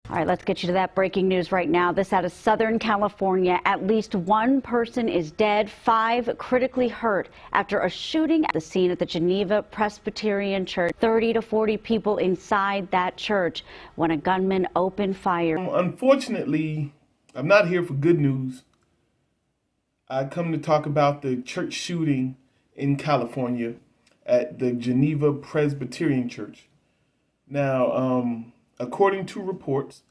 All right, let's get you to that breaking news right now. This out of Southern California. At least one person is dead, 5 critically hurt after a shooting at the scene at the Geneva Presbyterian Church. 30 to 40 people inside that church when a gunman opened fire. Unfortunately, I'm not here for good news. I come to talk about the church shooting in California at the Geneva Presbyterian Church. Now, according to reports,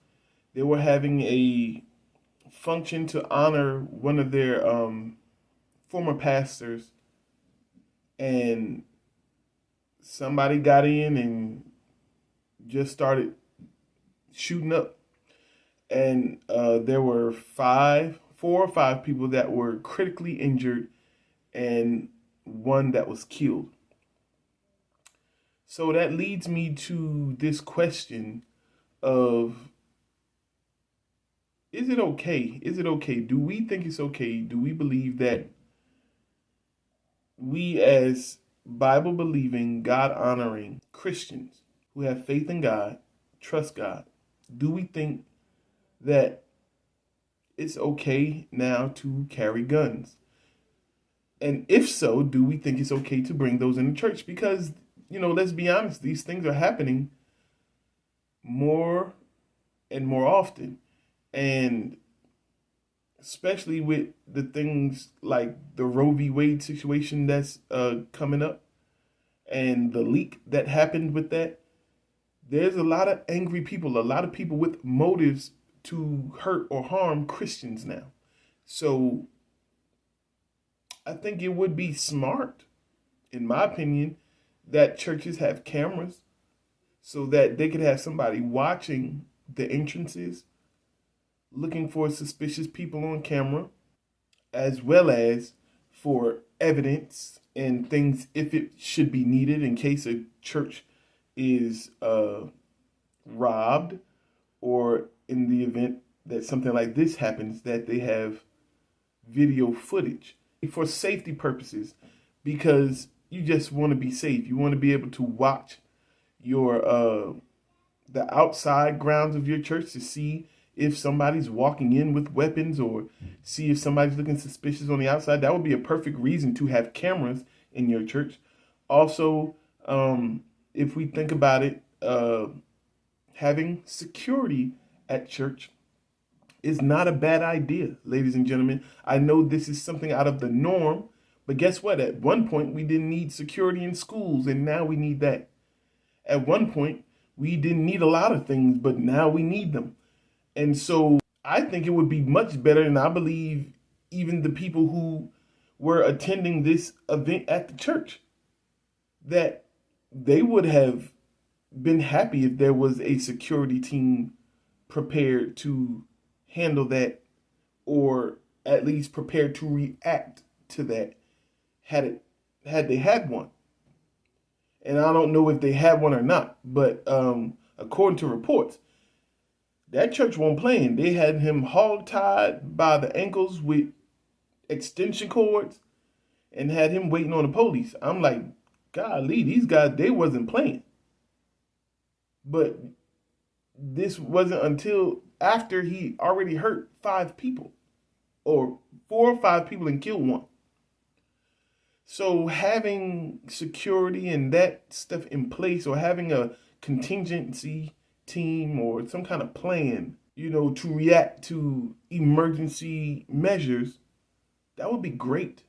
they were having a function to honor one of their former pastors, and somebody got in and just started shooting up. And there were 4 or 5 people that were critically injured and one that was killed. So that leads me to this question of, is it okay? Is it okay? Do we think it's okay? Do we believe that we as Bible-believing, God-honoring Christians who have faith in God, trust God, do we think that it's okay now to carry guns? And if so, do we think it's okay to bring those in the church? Because, let's be honest, these things are happening more and more often. And especially with the things like the Roe v. Wade situation that's coming up and the leak that happened with that, there's a lot of angry people, a lot of people with motives to hurt or harm Christians now. So I think it would be smart, in my opinion, that churches have cameras so that they could have somebody watching the entrances, looking for suspicious people on camera, as well as for evidence and things if it should be needed in case a church is robbed, or in the event that something like this happens, that they have video footage for safety purposes, because you just want to be safe. You want to be able to watch your the outside grounds of your church to see if somebody's walking in with weapons, or see if somebody's looking suspicious on the outside. That would be a perfect reason to have cameras in your church. Also, if we think about it, having security at church is not a bad idea, ladies and gentlemen. I know this is something out of the norm, but guess what? At one point, we didn't need security in schools, and now we need that. At one point, we didn't need a lot of things, but now we need them. And so I think it would be much better, and I believe even the people who were attending this event at the church, that they would have been happy if there was a security team prepared to handle that, or at least prepared to react to that had they had one. And I don't know if they had one or not, but according to reports, that church wasn't playing. They had him hog-tied by the ankles with extension cords and had him waiting on the police. I'm like, golly, these guys, they wasn't playing. But this wasn't until after he already hurt 5 people, or 4 or 5 people, and killed 1. So having security and that stuff in place, or having a contingency team or some kind of plan, to react to emergency measures, that would be great.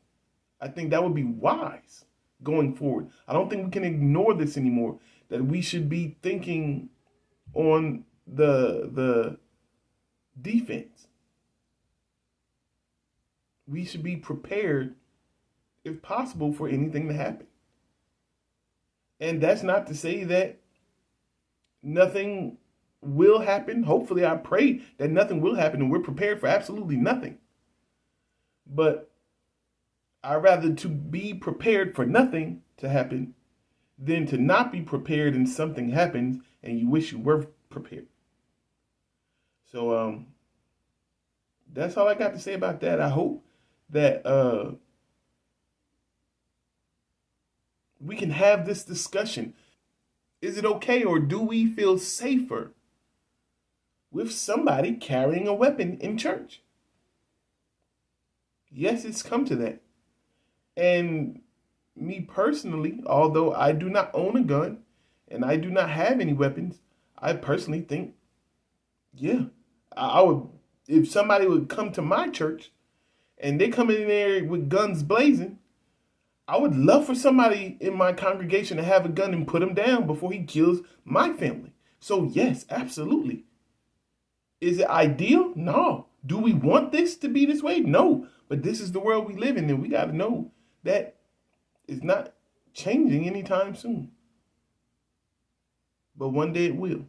I think that would be wise going forward. I don't think we can ignore this anymore, that we should be thinking on the defense. We should be prepared, if possible, for anything to happen. And that's not to say that nothing will happen. Hopefully, I pray that nothing will happen and we're prepared for absolutely nothing. But I'd rather to be prepared for nothing to happen than to not be prepared and something happens and you wish you were prepared. So that's all I got to say about that. I hope that we can have this discussion. Is it okay, or do we feel safer with somebody carrying a weapon in church. Yes, it's come to that. And me personally, although I do not own a gun and I do not have any weapons, I personally think, yeah, I would, if somebody would come to my church and they come in there with guns blazing, I would love for somebody in my congregation to have a gun and put him down before he kills my family. So yes, absolutely. Is it ideal? No. Do we want this to be this way? No. But this is the world we live in, and we got to know that it's not changing anytime soon. But one day it will.